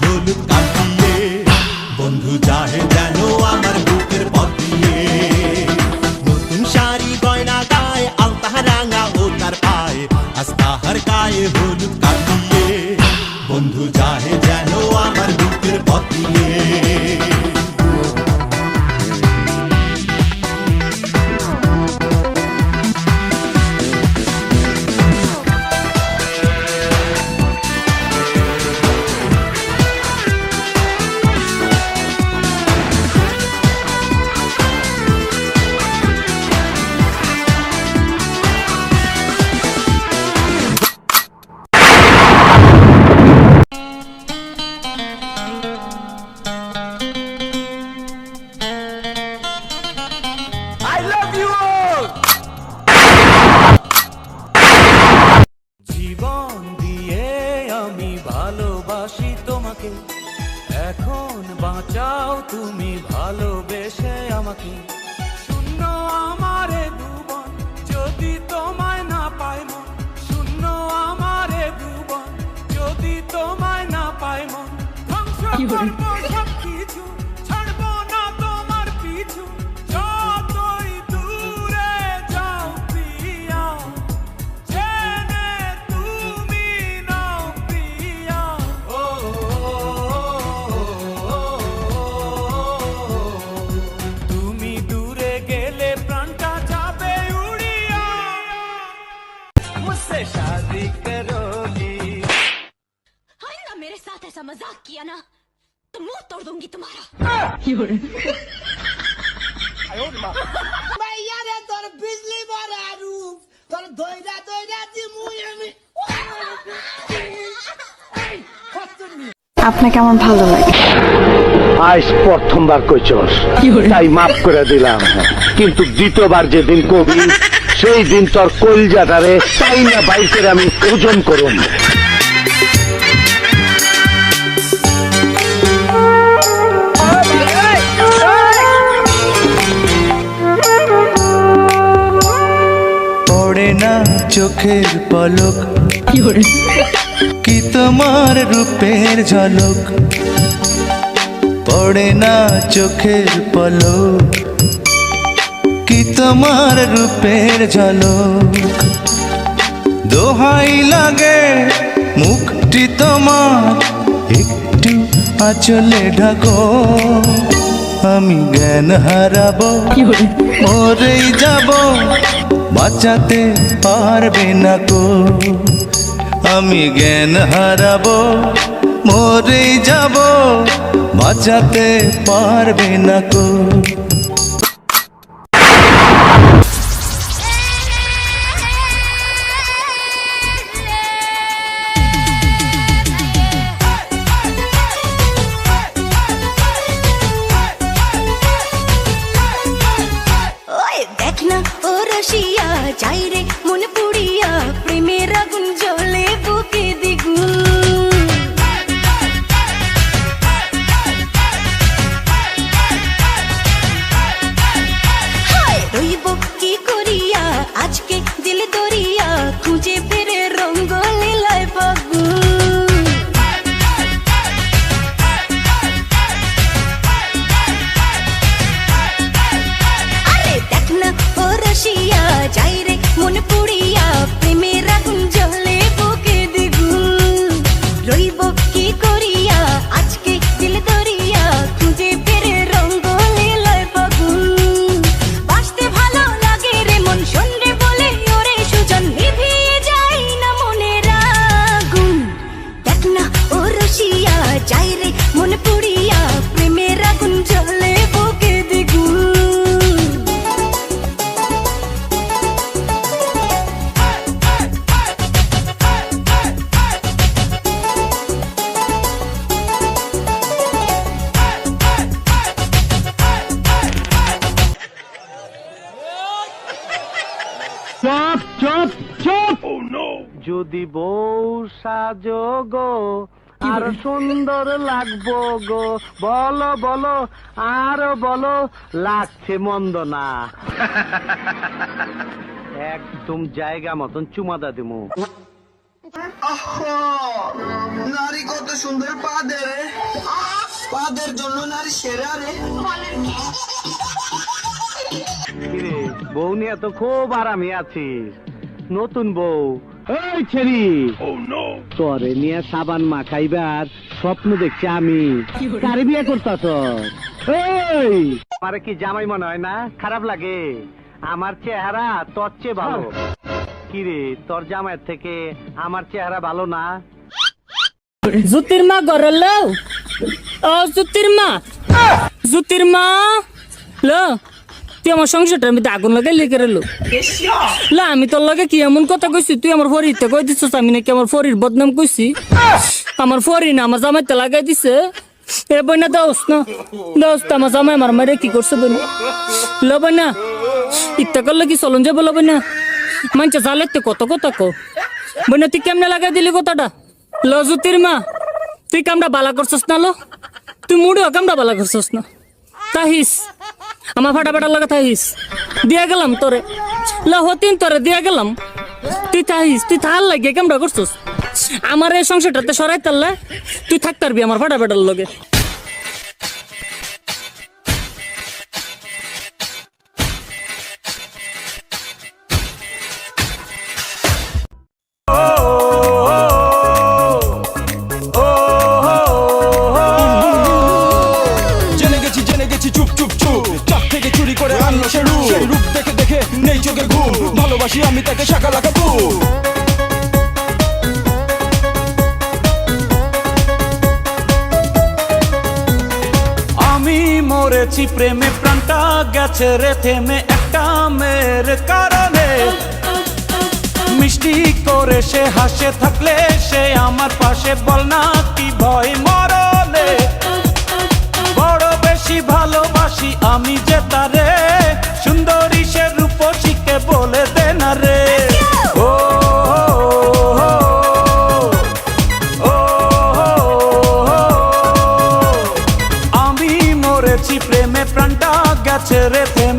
হলুদ কাটিয়ে বন্ধু যাহে যেন আমার বুকের পথ দিয়ে নতুন শাড়ি গয়না গায়ে আলতা রাঙা ও তার পায়ে আজ তাহার গায়ে হলুদ কাটিয়ে বন্ধু যাহে যেন আমার বুকের পথ দিয়ে জীবন দিয়ে আমি ভালোবাসি তোমাকে এখন বাঁচাও তুমি ভালোবেসে আমাকে শূন্য আমারে ভুবন যদি তোমায় না পাই মন শূন্য আমারে ভুবন যদি তোমায় না পাই মন ধ্বংস করবো সবকিছু ছাড়বো না তোমার পিছু যতই দূরে যাও প্রিয়া জেনে তুমি নাও প্রিয়া ও তুমি দূরে গেলে প্রাণটা যাবে উড়িয়া মুঝসে শাদি করোগি आइंदा मेरे साथ ऐसा मजाक किया ना तो मुंह तोड़ दूंगी तुम्हारा ভাইয়া রে তোর বিজলি বড়া রূপ তোর দইরা দইরা দিমুই আমি আপনাকে আমার ভালো লাগে। আজ প্রথমবার কইছস তাই মাফ করে দিলাম, কিন্তু দ্বিতীয়বার যেদিন কবি সেই দিন তোর কলজাটারে তাই না বাইর করে আমি ওজন করুন। পড়ে না চোখের পলক কি তোমার রূপের ঝলক পড়ে না চোখের পলক কি তোমার রূপের ঝলক দোহাই লাগে মুখটি তোমার একটু আঁচলে ঢাকো আমি জ্ঞান হারাবো মরেই যাব বাঁচাতে পারবে না কো আমি জ্ঞান হারাবো মরেই যাব বাঁচাতে পারবে না কো देखना ओ रशिया जाई रे मन पुड़िया प्रेमेर आগুন জ্বলে বুকে দ্বিগুণ হায় রইব কি করিয়া আজকে দিল দরিয়া খুঁজে ফিরে রঙ্গ লীলায় ফাগুন আরে দেখনা ও রশিয়া যাই রে মন পুড়িয়া প্রেমের আগুন জ্বলে বুকে দ্বিগুণ রইব কি করিয়া আজকে দিল দরিয়া খুঁজে ফিরে রঙ্গ লীলায় ফাগুন বাসতে ভালো লাগে রে মন শোন রে বলে ওরে সুজন নিভিয়ে যায় না মনের আগুন দেখনা ও রশিয়া যাই রে মন পুড়িয়া প্রেমের আগুন জ্বলে বুকে দ্বিগুণ চুপ চুপ চুপ, যদি বউ সাজো গো আর সুন্দর লাগবো গো, বলো বলো আরো বলো, লাগছে মন্দ না। একদম জায়গা মতন চুমাদা দিমু। নারী কত সুন্দর পা দেয় রে, পাদের জন্য নারী সেরা রে। কিরে বউ নিয়ে তো খুব আরামে আছিস, নতুন বউ এই ছেড়ি তোরে নিয়ে সাবান মাখাইবার স্বপ্ন দেখছি আমি, কারে বিয়ে করতাছ? এই আমারে কি জামাই মনে হয় না? খারাপ লাগে? আমার চেহারা তোর চেয়ে ভালো। কিরে তোর জামাইয়ের থেকে আমার চেহারা ভালো না? জুতির মা ঘরের লও, ও জুতির মা, জুতির মা লো, তুই আমার সংসারটার মধ্যে আগুন লাগাই লিখে লো। লা আমি তোর লগে কি এমন কথা কইছি, তুই আমার ফরিতে কই দিছিস আমি নাকি আমার ফরির বদনাম কইছি? আমার ফরি না আমার জামাইতে লাগাই দিছে। এ বইনা দোস্ত না দোস্ত, আমার জামাই আমার মারে কি করছে বইনা? লো বইনা ইত্যা করলে কি চলন যাবো? লো বইনা মানছে জালেতে কত কথা কো বইনা, তুই কেমনে লাগাই দিলি কথাটা? লো জুতির মা তুই কামটা বালা করছস না? লো তুই মুড়িও কামটা বালা করছস না? তাহিস আমার ফাটাফাটার লাগে তাহিস দিয়া গেলাম তোরে, লো হতিন তোরে দিয়া গেলাম, তুই তাহিস, তুই থাল লাগে কামটা করছস আমার এই সংসারটাতে সরাই তারলে তুই থাকতে পারবি আমার ফাটাফাটার লগে। জেনে গেছি চুপ চুপ চুপ, চাপ থেকে চুরি করে আনলো সে রূপ, সেই রূপ দেখে দেখে নেই চোখে ঘুম, ভালোবাসি আমি তাকে শাখা লাগাবো। আমি মরেছি প্রেমে, প্রাণটা গেছে রে থেমে একটা মেয়ের কারণে। মিষ্টি করে সে হাসে থাকলে সে আমার পাশে, বল না কি ভয় মরণে। বড় বেশি ভালোবাসি আমি যে তারে, সুন্দরী সে রূপসীকে বলে দে না রে। ও আমি মরেছি প্রেমে, প্রাণটা গেছে রে থেমে